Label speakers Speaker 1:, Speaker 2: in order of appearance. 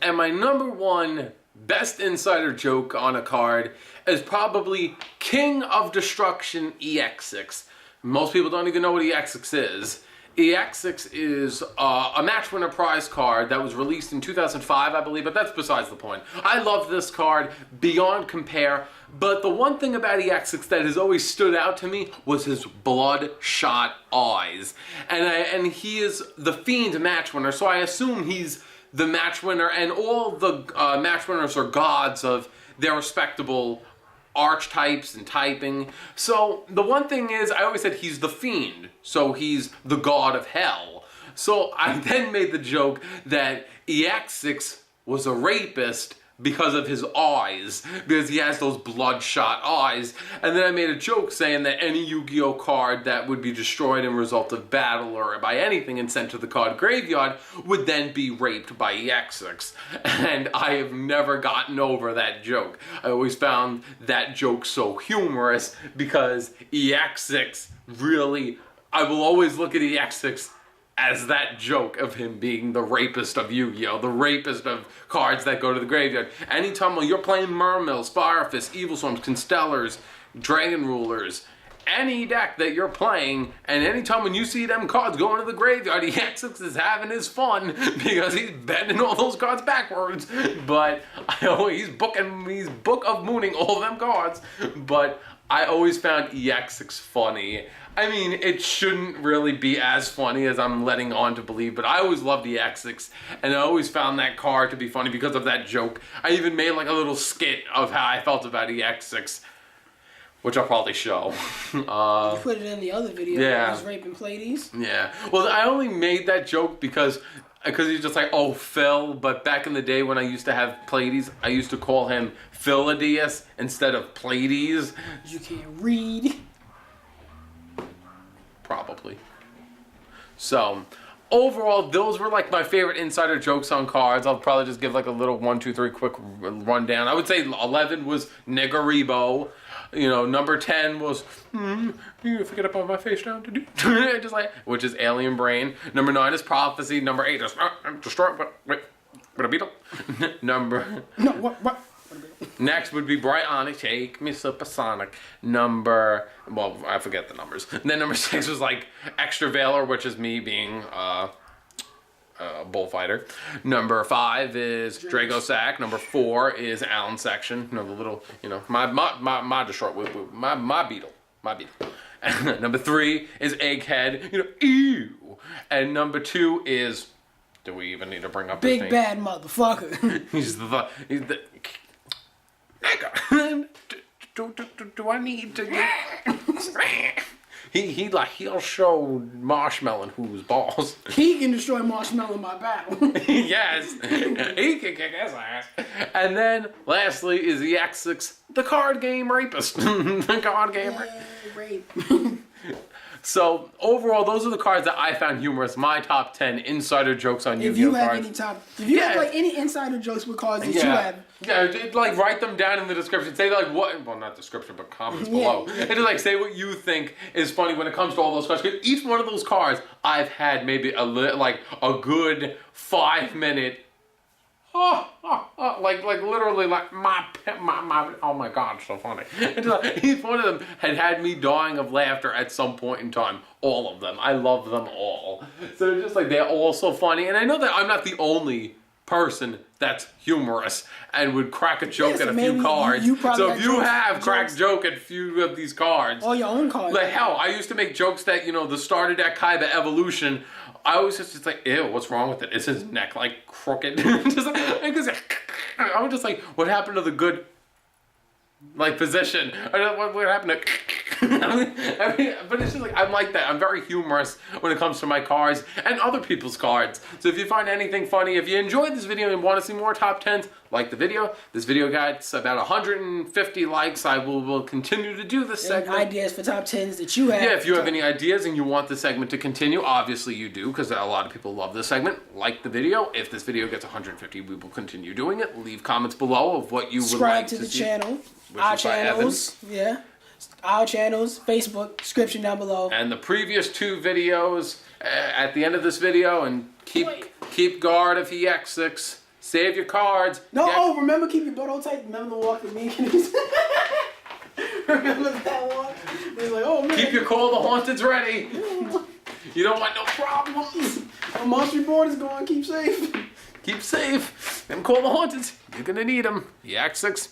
Speaker 1: And my number one best insider joke on a card is probably King of Destruction EX6. Most people don't even know what EX6 is. EX6 is a match winner prize card that was released in 2005, I believe, but that's besides the point. I love this card beyond compare, but the one thing about EX6 that has always stood out to me was his bloodshot eyes. And he is the Fiend match winner, so I assume he's the match winner, and all the match winners are gods of their respectable archetypes and typing. So the one thing is, I always said he's the Fiend, so he's the god of hell. So I then made the joke that EX6 was a rapist because of his eyes, because he has those bloodshot eyes. And then I made a joke saying that any Yu-Gi-Oh card that would be destroyed in result of battle or by anything and sent to the card graveyard would then be raped by EX6. And I have never gotten over that joke. I always found that joke so humorous because EX6 really, I will always look at EX6 as that joke of him being the rapist of Yu-Gi-Oh! The rapist of cards that go to the graveyard. Anytime when you're playing Mermills, Fire Fist, Evil Storms, Constellars, Dragon Rulers, any deck that you're playing, and anytime when you see them cards going to the graveyard, EX6 is having his fun because he's bending all those cards backwards. But he's book of mooning all them cards. But I always found EX6 funny. I mean, it shouldn't really be as funny as I'm letting on to believe, but I always loved EX6, and I always found that card to be funny because of that joke. I even made like a little skit of how I felt about EX6, which I'll probably show.
Speaker 2: You put it in the other video.
Speaker 1: Yeah.
Speaker 2: He was raping Pleiades.
Speaker 1: Yeah. Well, I only made that joke because he's just like, oh, Phil. But back in the day when I used to have Pleiades, I used to call him Philadius instead of Pleiades.
Speaker 2: You can't read.
Speaker 1: Probably. So, overall, those were like my favorite insider jokes on cards. I'll probably just give like a little 1, 2, 3 quick rundown. I would say 11 was Negaribo. You know, number 10 was you forget about my face down to do just like, which is Alien Brain. Number 9 is Prophecy. Number 8 is Destroy with a Beetle.
Speaker 2: No, what?
Speaker 1: Next would be Bright Onyx, Take Me Supersonic. Well, I forget the numbers. And then number 6 was like Extra Valor, which is me being a bullfighter. Number 5 is Drago Sack. Number 4 is Allen Section. You know, the little, you know, my destroy with my beetle. My beetle. And number 3 is Egghead. You know, ew. And number 2 is, do we even need to bring up
Speaker 2: Big bad motherfucker.
Speaker 1: he's the nigga. Do I need to get? He'll show Marshmallow who's boss.
Speaker 2: He can destroy Marshmallow in my battle.
Speaker 1: Yes, he can kick his ass. And then lastly is the EX6, the card game rapist. The card game
Speaker 2: Rape.
Speaker 1: So overall, those are the cards that I found humorous. My top 10 insider jokes on Yu-Gi-Oh cards.
Speaker 2: If you have like any insider jokes with cards that you have.
Speaker 1: Yeah, like write them down in the description. Say like what, well not description, but comments below. And just like say what you think is funny when it comes to all those cards. Because each one of those cards, I've had maybe a good 5-minute. Like literally like my oh my god, so funny. Each one of them had me dying of laughter at some point in time. All of them. I love them all. So just like they're all so funny. And I know that I'm not the only person that's humorous and would crack a joke at a few cards. So if you have cracked a joke at a few of these cards.
Speaker 2: All your own cards.
Speaker 1: Like hell, I used to make jokes that, you know, the starter deck Kaiba Evolution, I always just like, ew, what's wrong with it? Is his neck like crooked? I'm just like, what happened to the good like position? What happened to I mean, but it's just like, I'm like that. I'm very humorous when it comes to my cards and other people's cards. So if you find anything funny, if you enjoyed this video and want to see more top 10s, like the video. This video got about 150 likes. I will continue to do this segment.
Speaker 2: Ideas for top 10s that you have.
Speaker 1: Yeah, if you have any ideas and you want the segment to continue, obviously you do, because a lot of people love this segment. Like the video. If this video gets 150, we will continue doing it. Leave comments below of what you would like to see.
Speaker 2: Subscribe to the channel. Our channels. Yeah. Our channels, Facebook, description down below.
Speaker 1: And the previous 2 videos at the end of this video, and keep guard of EX6. Save your cards.
Speaker 2: No, oh, remember keep your butthole tight. Remember the walk with me? Remember that one? He's like, oh man.
Speaker 1: Keep your Call of the Haunteds ready. You don't want no problems.
Speaker 2: When Monster Reborn is going, keep safe.
Speaker 1: Keep safe. Them Call of the Haunteds. You're gonna need them. Yak 6.